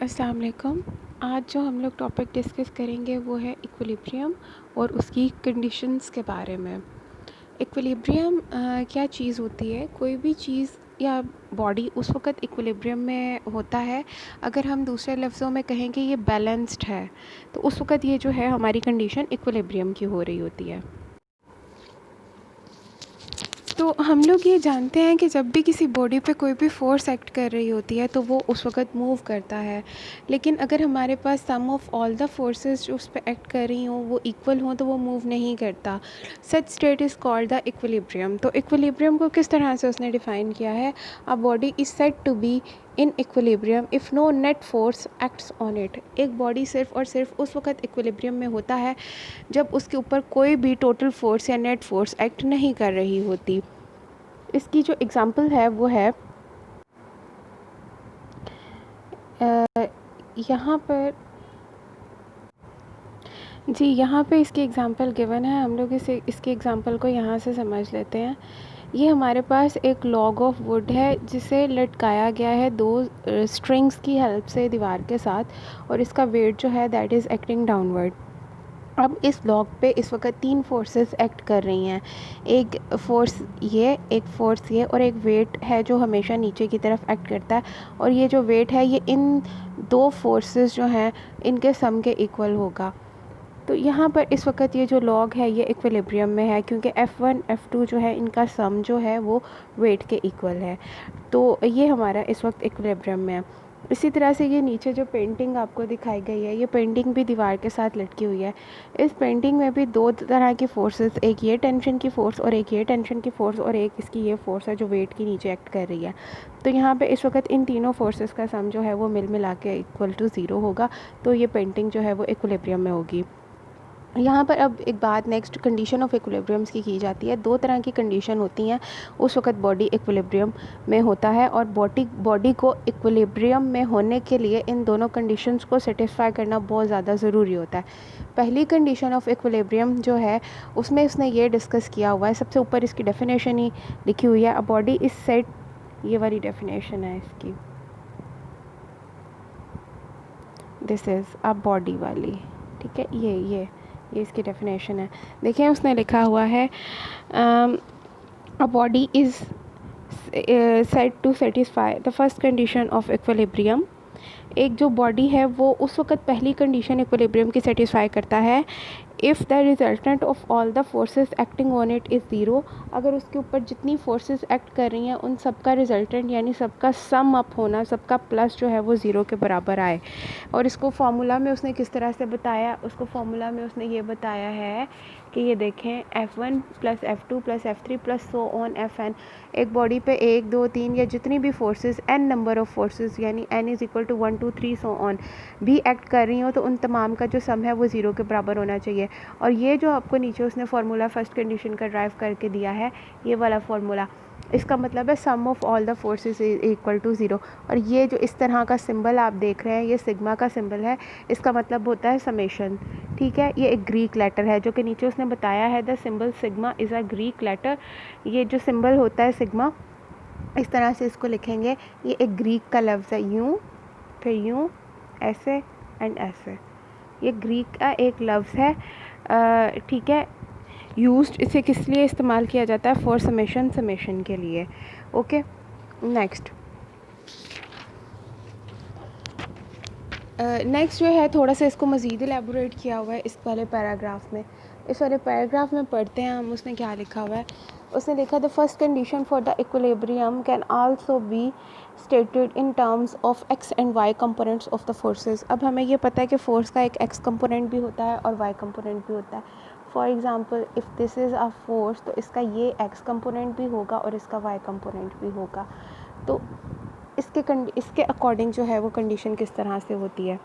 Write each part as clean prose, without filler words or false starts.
अस्सलाम वालेकुम। आज जो हम लोग टॉपिक डिस्कस करेंगे वो है इक्विलिब्रियम और उसकी कंडीशंस के बारे में। इक्विलिब्रियम क्या चीज़ होती है? कोई भी चीज़ या बॉडी उस वक़्त इक्विलिब्रियम में होता है अगर हम दूसरे लफ्ज़ों में कहें कि ये बैलेंस्ड है, तो उस वक़्त ये जो है हमारी कंडीशन इक्विलिब्रियम की हो रही होती है। तो हम लोग ये जानते हैं कि जब भी किसी बॉडी पे कोई भी फ़ोर्स एक्ट कर रही होती है तो वो उस वक़्त मूव करता है। लेकिन अगर हमारे पास sum of all the forces जो उस पे एक्ट कर रही हों वो इक्वल हों तो वो मूव नहीं करता। Such state is called the equilibrium. तो इक्विलिब्रियम को किस तरह से उसने डिफ़ाइन किया है? A body is said to be in equilibrium if no net force acts on it. एक बॉडी सिर्फ़ और सिर्फ उस वक़्त इक्विलिब्रियम में होता है जब उसके ऊपर कोई भी टोटल फोर्स या नेट फोर्स एक्ट नहीं कर रही होती। इसकी जो एग्ज़ाम्पल है वो है यहाँ पर यहाँ पे इसकी एग्ज़ाम्पल गिवन है। हम लोग इसके एग्ज़ाम्पल को यहाँ से समझ लेते हैं। ये हमारे पास एक लॉग ऑफ वुड है जिसे लटकाया गया है दो स्ट्रिंग्स की हेल्प से दीवार के साथ, और इसका वेट जो है दैट इज़ एक्टिंग डाउनवर्ड। अब इस लॉग पे इस वक्त तीन फोर्सेस एक्ट कर रही हैं। एक फ़ोर्स ये, एक फ़ोर्स ये, और एक वेट है जो हमेशा नीचे की तरफ एक्ट करता है। और ये जो वेट है ये इन दो फोर्सेस जो हैं इनके सम के इक्वल होगा। तो यहाँ पर इस वक्त ये जो लॉग है ये इक्विलिब्रियम में है क्योंकि F1 F2 जो है इनका सम जो है वो वेट के इक्वल है। तो ये हमारा इस वक्त इक्विलिब्रियम में है। इसी तरह से ये नीचे जो पेंटिंग आपको दिखाई गई है, ये पेंटिंग भी दीवार के साथ लटकी हुई है। इस पेंटिंग में भी दो तरह की फोर्सेस, एक ये टेंशन की फ़ोर्स और एक ये टेंशन की फ़ोर्स, और एक इसकी ये फ़ोर्स है जो वेट के नीचे एक्ट कर रही है। तो यहाँ पे इस वक्त इन तीनों फोर्सेस का सम जो है वो मिला के इक्वल टू ज़ीरो होगा। तो ये पेंटिंग जो है वो इक्विलिब्रियम में होगी। यहाँ पर अब एक बात नेक्स्ट कंडीशन ऑफ इक्विलिब्रियम्स की जाती है। दो तरह की कंडीशन होती हैं उस वक्त बॉडी इक्विलिब्रियम में होता है, और बॉडी को इक्विलिब्रियम में होने के लिए इन दोनों कंडीशंस को सेटिस्फाई करना बहुत ज़्यादा ज़रूरी होता है। पहली कंडीशन ऑफ इक्विलिब्रियम जो है उसमें उसने ये डिस्कस किया हुआ है, सबसे ऊपर इसकी डेफिनेशन ही लिखी हुई है। अ बॉडी इज़ सेट, ये वाली डेफिनेशन है इसकी, दिस इज़ अ बॉडी वाली, ठीक है। ये इसकी डेफिनेशन है। देखिए उसने लिखा हुआ है a body is set to satisfy the first condition of equilibrium. एक जो बॉडी है वो उस वक्त पहली कंडीशन इक्विलिब्रियम की सेटिस्फाई करता है if the resultant of all the forces acting on it is zero. अगर उसके ऊपर जितनी फोर्सेस एक्ट कर रही हैं उन सबका रिजल्टेंट यानी सबका सम अप होना, सबका प्लस जो है वो ज़ीरो के बराबर आए। और इसको फार्मूला में उसने किस तरह से बताया, उसको फार्मूला में उसने ये बताया है कि ये देखें F1 plus F2 plus F3 plus so on Fn। एक बॉडी पे 1 2 3 या जितनी भी forces n number of forces यानी n is equal to 1 2 3 so on भी एक्ट कर रही हो तो उन तमाम का जो सम है वो ज़ीरो के बराबर होना चाहिए। और ये जो आपको नीचे उसने फार्मूला फर्स्ट कंडीशन का ड्राइव करके दिया है, ये वाला फार्मूला, इसका मतलब है sum of all the forces is equal to zero. और ये जो इस तरह का सिंबल आप देख रहे हैं ये सिग्मा का सिंबल है, इसका मतलब होता है समेशन, ठीक है। ये एक ग्रीक लेटर है जो कि नीचे उसने बताया है the symbol sigma is a Greek letter. ये जो सिंबल होता है सिग्मा, इस तरह से इसको लिखेंगे, ये एक ग्रीक का लफ्ज़ है, यूँ फिर यूँ ऐसे एंड ऐसे, ये ग्रीक का एक लफ्ज़ है, ठीक है। यूज्ड इसे किस लिए इस्तेमाल किया जाता है? फॉर समेशन के लिए। ओके नेक्स्ट जो है थोड़ा सा इसको मज़ीद एलेबोरेट किया हुआ है इस वाले पैराग्राफ में। इस वाले पैराग्राफ में पढ़ते हैं हम, उसने क्या लिखा हुआ है। उसने लिखा the first condition for the equilibrium can also be stated in terms of X and Y components of the forces. अब हमें ये पता है कि फ़ोर्स का एक एक्स कंपोनेंट भी होता है और वाई कंपोनेंट भी होता है। For example if this is a force तो इसका ये एक्स कंपोनेंट भी होगा और इसका वाई कंपोनेंट भी होगा। तो इसके अकॉर्डिंग जो है वो कंडीशन किस तरह से होती है।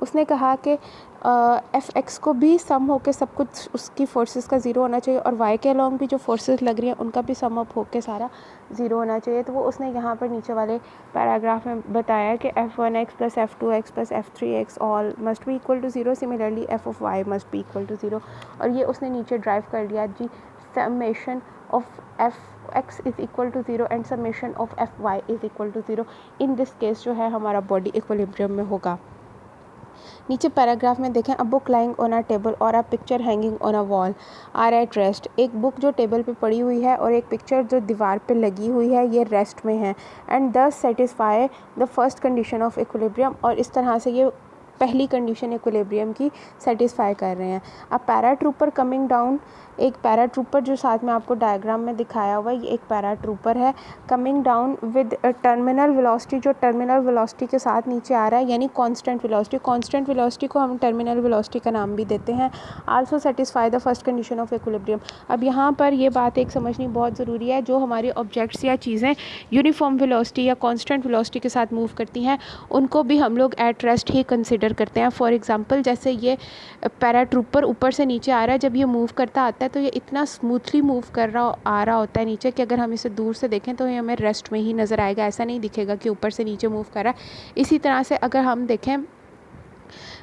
उसने कहा कि एफ एक्स को भी सम होकर सब कुछ उसकी फोर्सेस का ज़ीरो होना चाहिए और वाई के अलॉन्ग भी जो फोर्सेस लग रही हैं उनका भी सम अप होकर सारा ज़ीरो होना चाहिए। तो वो उसने यहाँ पर नीचे वाले पैराग्राफ में बताया कि F1x plus F2x plus F3x all must be equal to zero, similarly f of y must be equal to zero. और ये उसने नीचे ड्राइव कर लिया जी summation of f(x) is equal to 0 and summation of f(y) is equal to 0। In this case जो है हमारा बॉडी इक्विलिब्रियम में होगा। नीचे पैराग्राफ में देखें, a book lying on a table और a picture hanging on a wall are at rest. एक बुक जो टेबल पे पड़ी हुई है और एक पिक्चर जो दीवार पे लगी हुई है, ये रेस्ट में है। एंड दस satisfy the first condition of equilibrium, और इस तरह से ये पहली कंडीशन इक्विलिब्रियम की सेटिस्फाई कर रहे हैं। अब पैराट्रूपर कमिंग डाउन, एक पैराट्रूपर जो साथ में आपको डायग्राम में दिखाया हुआ है, ये एक पैराट्रूपर है coming down with terminal velocity, जो टर्मिनल वेलोसिटी के साथ नीचे आ रहा है, यानी कांस्टेंट वेलोसिटी। कांस्टेंट वेलोसिटी को हम टर्मिनल वेलोसिटी का नाम भी देते हैं। Also satisfy the first condition of equilibrium. अब यहाँ पर ये बात एक समझनी बहुत ज़रूरी है, जो हमारे ऑब्जेक्ट्स या चीज़ें यूनिफॉर्म वेलोसिटी या कांस्टेंट वेलोसिटी के साथ मूव करती हैं, उनको भी हम लोग एट रेस्ट ही कंसिडर करते हैं। फॉर एग्जांपल, जैसे ये पैराट्रूपर ऊपर से नीचे आ रहा है, जब ये मूव करता आता है तो ये इतना स्मूथली मूव कर रहा आ रहा होता है नीचे कि अगर हम इसे दूर से देखें तो ये हमें रेस्ट में ही नज़र आएगा, ऐसा नहीं दिखेगा कि ऊपर से नीचे मूव कर रहा है। इसी तरह से अगर हम देखें,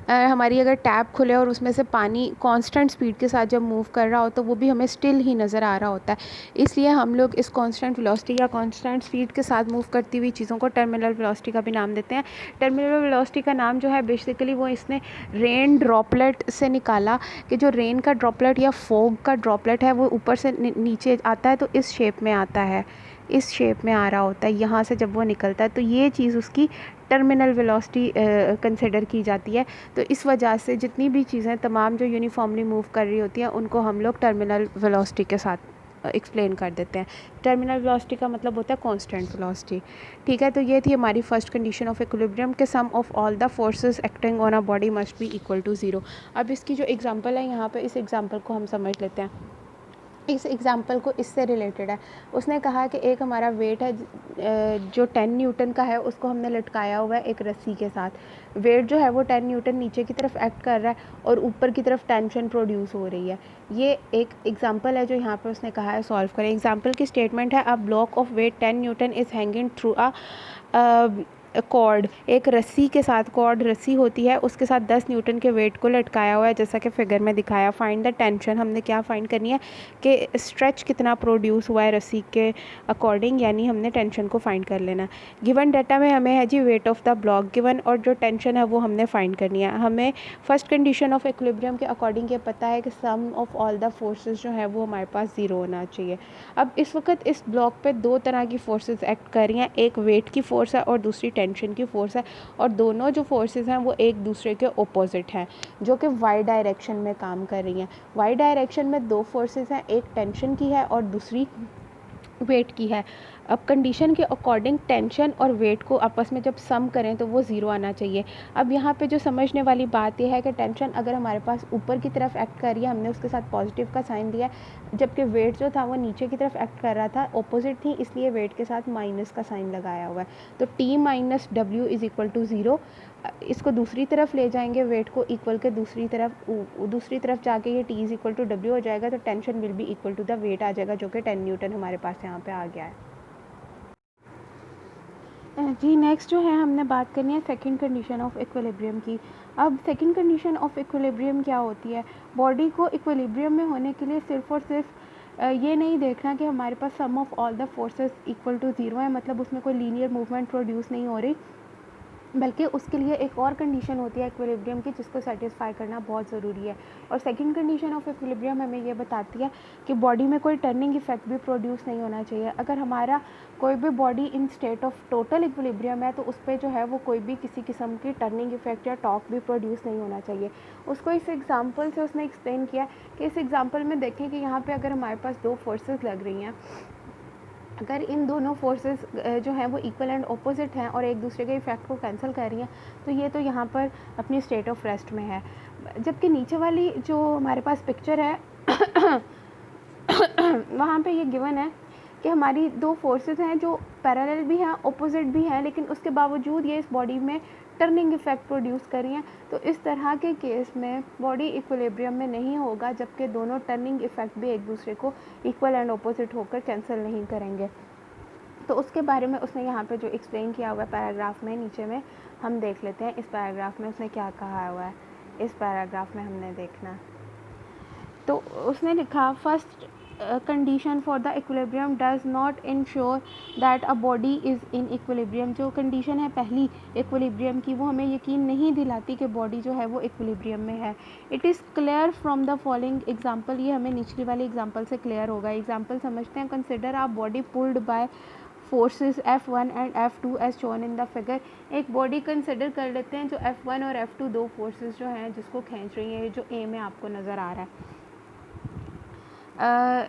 हमारी अगर टैप खुले और उसमें से पानी कांस्टेंट स्पीड के साथ जब मूव कर रहा हो तो वो भी हमें स्टिल ही नज़र आ रहा होता है। इसलिए हम लोग इस कांस्टेंट वेलोसिटी या कांस्टेंट स्पीड के साथ मूव करती हुई चीज़ों को टर्मिनल वेलोसिटी का भी नाम देते हैं। टर्मिनल वेलोसिटी का नाम जो है बेसिकली वो इसने रेन ड्रॉपलेट से निकाला, कि जो रेन का ड्रॉपलेट या फॉग का ड्रॉपलेट है वो ऊपर से नीचे आता है तो इस शेप में आता है, इस शेप में आ रहा होता है यहाँ से जब वो निकलता है, तो ये चीज़ उसकी टर्मिनल वेलोसिटी कंसिडर की जाती है। तो इस वजह से जितनी भी चीज़ें तमाम जो यूनिफॉर्मली मूव कर रही होती हैं उनको हम लोग टर्मिनल वेलोसिटी के साथ एक्सप्लेन कर देते हैं। टर्मिनल वेलोसिटी का मतलब होता है कांस्टेंट वेलोसिटी। ठीक है, तो ये थी हमारी फर्स्ट कंडीशन ऑफ इक्विलिब्रियम के sum of all the forces acting on a body must be equal to 0। अब इसकी जो एग्जांपल है यहाँ पे, इस एग्जांपल को हम समझ लेते हैं। इस एग्ज़ाम्पल को इससे रिलेटेड है। उसने कहा कि एक हमारा वेट है जो 10 न्यूटन का है, उसको हमने लटकाया हुआ है एक रस्सी के साथ। वेट जो है वो 10 न्यूटन नीचे की तरफ एक्ट कर रहा है और ऊपर की तरफ टेंशन प्रोड्यूस हो रही है। ये एक एग्जांपल है जो यहाँ पे उसने कहा है सॉल्व करें। एग्जांपल की स्टेटमेंट है, a block of weight 10 newton is hanging through a cord. एक रस्सी के साथ, कॉर्ड रस्सी होती है, उसके साथ 10 न्यूटन के वेट को लटकाया हुआ है जैसा कि फिगर में दिखाया। फाइंड द टेंशन, हमने क्या फाइंड करनी है कि स्ट्रेच कितना प्रोड्यूस हुआ है रस्सी के अकॉर्डिंग, यानी हमने टेंशन को फाइंड कर लेना। गिवन डाटा में हमें है जी weight of the block given, और जो टेंशन है वो हमने फाइंड करनी है। हमें फर्स्ट कंडीशन ऑफ इक्विलिब्रियम के अकॉर्डिंग ये पता है कि सम ऑफ ऑल द फोर्सेस जो है वो हमारे पास 0 होना चाहिए। अब इस वक्त इस ब्लॉक पे दो तरह की फोर्सेस एक्ट कर रही हैं, एक वेट की फोर्स है और दूसरी टेंशन की फोर्स है, और दोनों जो फोर्सेस हैं वो एक दूसरे के ओपोजिट हैं, जो कि वाई डायरेक्शन में काम कर रही हैं। वाई डायरेक्शन में दो फोर्सेस हैं, एक टेंशन की है और दूसरी वेट की है। अब कंडीशन के अकॉर्डिंग टेंशन और वेट को आपस में जब सम करें तो वो 0 आना चाहिए। अब यहाँ पे जो समझने वाली बात यह है कि टेंशन अगर हमारे पास ऊपर की तरफ एक्ट कर रही है, हमने उसके साथ पॉजिटिव का साइन दिया, जबकि वेट जो था वो नीचे की तरफ एक्ट कर रहा था, ऑपोजिट थी, इसलिए वेट के साथ माइनस का साइन लगाया हुआ है। तो T minus W is equal to 0। इसको दूसरी तरफ ले जाएंगे, वेट को इक्वल के दूसरी तरफ जाके ये T is equal to W हो जाएगा, तो tension will be equal to the weight आ जाएगा, जो कि 10 न्यूटन हमारे पास यहाँ पे आ गया है। जी नेक्स्ट जो है हमने बात करनी है सेकंड कंडीशन ऑफ इक्विलिब्रियम की। अब सेकंड कंडीशन ऑफ इक्विलिब्रियम क्या होती है? बॉडी को इक्विलिब्रियम में होने के लिए सिर्फ और सिर्फ ये नहीं देखना कि हमारे पास sum of all the forces equal to 0 है, मतलब उसमें कोई लीनियर मूवमेंट प्रोड्यूस नहीं हो रही, बल्कि उसके लिए एक और कंडीशन होती है इक्विलिब्रियम की, जिसको सेटिस्फाई करना बहुत ज़रूरी है। और सेकंड कंडीशन ऑफ इक्विलिब्रियम हमें ये बताती है कि बॉडी में कोई टर्निंग इफेक्ट भी प्रोड्यूस नहीं होना चाहिए। अगर हमारा कोई भी body in state of total equilibrium है तो उस पर जो है वो कोई भी किसी किस्म की टर्निंग इफेक्ट या टॉर्क भी प्रोड्यूस नहीं होना चाहिए। उसको इस एग्जाम्पल से उसने एक्सप्लेन किया कि इस एग्जाम्पल में देखें कि यहाँ पर अगर हमारे पास दो फोर्सेस लग रही हैं, अगर इन दोनों फोर्सेस जो हैं वो इक्वल एंड ऑपोजिट हैं और एक दूसरे के इफेक्ट को कैंसिल कर रही हैं, तो ये तो यहाँ पर अपनी स्टेट ऑफ रेस्ट में है। जबकि नीचे वाली जो हमारे पास पिक्चर है वहाँ पे ये गिवन है कि हमारी दो फोर्सेस हैं जो पैरेलल भी हैं, ऑपोजिट भी हैं, लेकिन उसके बावजूद ये इस बॉडी में टर्निंग इफेक्ट प्रोड्यूस कर रही हैं। तो इस तरह के केस में बॉडी इक्विलिब्रियम में नहीं होगा, जबकि दोनों टर्निंग इफेक्ट भी एक दूसरे को इक्वल एंड ऑपोजिट होकर कैंसिल नहीं करेंगे। तो उसके बारे में उसने यहाँ पे जो एक्सप्लेन किया हुआ है पैराग्राफ में नीचे में, हम देख लेते हैं इस पैराग्राफ में उसने क्या कहा हुआ है। इस पैराग्राफ में हमने देखना, तो उसने लिखा first condition for the equilibrium does not ensure that a body is in equilibrium. जो कंडीशन है पहली equilibrium की, वो हमें यकीन नहीं दिलाती कि बॉडी जो है वो equilibrium में है. It is clear from the following example. ये हमें निचली वाली एग्जाम्पल से क्लियर होगा. एग्जाम्पल समझते हैं. Consider a body pulled by forces F1 and F2 as shown in the figure. एक बॉडी कंसिडर कर लेते हैं जो F1 और F2 दो फोर्सेस जो हैं जिसको खींच रही हैं, जो ए में आपको नज़र आ रहा है.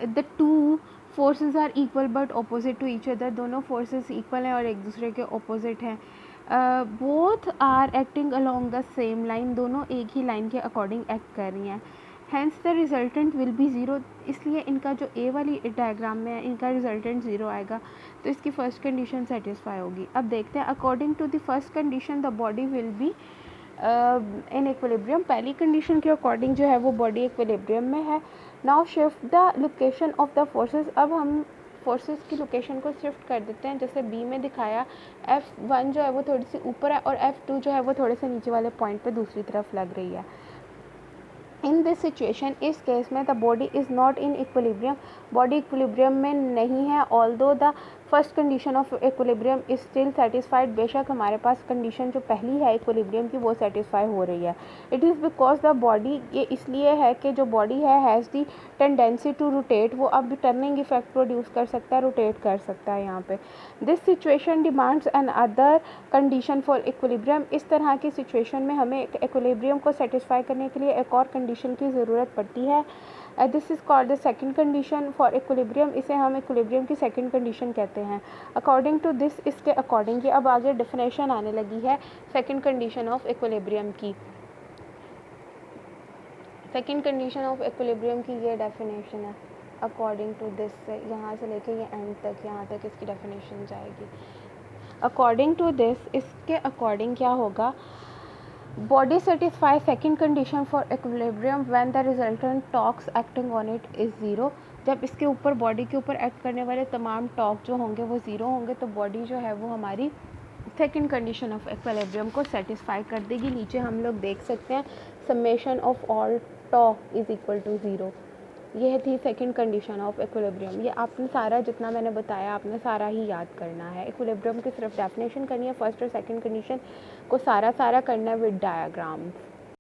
The two forces are equal but opposite to each other. दोनों फोर्सेस इक्वल हैं और एक दूसरे के अपोजिट हैं. Both are acting along the same line. दोनों एक ही लाइन के अकॉर्डिंग एक्ट कर रही हैं. Hence the resultant will be zero. इसलिए इनका जो ए वाली डायग्राम में है इनका रिजल्टेंट ज़ीरो आएगा. तो इसकी फ़र्स्ट कंडीशन सेटिस्फाई होगी. अब देखते हैं. According to the first condition the body will be in equilibrium. पहली कंडीशन के अकॉर्डिंग जो है वो बॉडी इक्विलिब्रियम में है. Now shift the location of the forces. अब हम फोर्सेस की लोकेशन को शिफ्ट कर देते हैं. जैसे बी में दिखाया F1 जो है वो थोड़ी सी ऊपर है और F2 जो है वो थोड़े से नीचे वाले पॉइंट पे दूसरी तरफ लग रही है. इन दिस सिचुएशन, इस केस में the body is not in equilibrium. Body equilibrium में नहीं है. Although the first condition of equilibrium is still satisfied. बेशक हमारे पास कंडीशन जो पहली है इक्विलिब्रियम की वो सेटिस्फाई हो रही है. It is because the body, ये इसलिए है कि जो बॉडी है has the tendency to rotate. वो अब टर्निंग इफेक्ट प्रोड्यूस कर सकता है, रोटेट कर सकता है यहाँ पे. This situation demands an other condition for equilibrium. इस तरह की सिचुएशन में हमें इक्विलिब्रियम को सेटिस्फाई करने के लिए एक और कंडीशन की ज़रूरत पड़ती है. This is called the second condition for equilibrium. इसे हम इक्विलिब्रियम की सेकंड कंडीशन कहते हैं. अकॉर्डिंग टू दिस, इसके अकॉर्डिंग, अब आगे डेफिनेशन आने लगी है सेकंड कंडीशन ऑफ इक्विलिब्रियम की. सेकंड कंडीशन ऑफ इक्विलिब्रियम की ये डेफिनेशन है. अकॉर्डिंग टू दिस से यहाँ से लेके ये एंड तक, यहाँ तक इसकी डेफिनेशन जाएगी. अकॉर्डिंग टू दिस, इसके अकॉर्डिंग क्या होगा. Body satisfy second condition for equilibrium when the resultant torques acting on it is zero. जब इसके ऊपर, बॉडी के ऊपर एक्ट करने वाले तमाम टॉर्क जो होंगे वो ज़ीरो होंगे तो बॉडी जो है वो हमारी सेकंड कंडीशन ऑफ इक्विलिब्रियम को सेटिस्फाई कर देगी. नीचे हम लोग देख सकते हैं summation of all torque is equal to zero. यह थी सेकंड कंडीशन ऑफ इक्विलिब्रियम. ये आपने सारा जितना मैंने बताया आपने सारा ही याद करना है. इक्विलिब्रियम की सिर्फ डेफिनेशन करनी है. फर्स्ट और सेकंड कंडीशन को सारा करना है विद डायग्राम्स.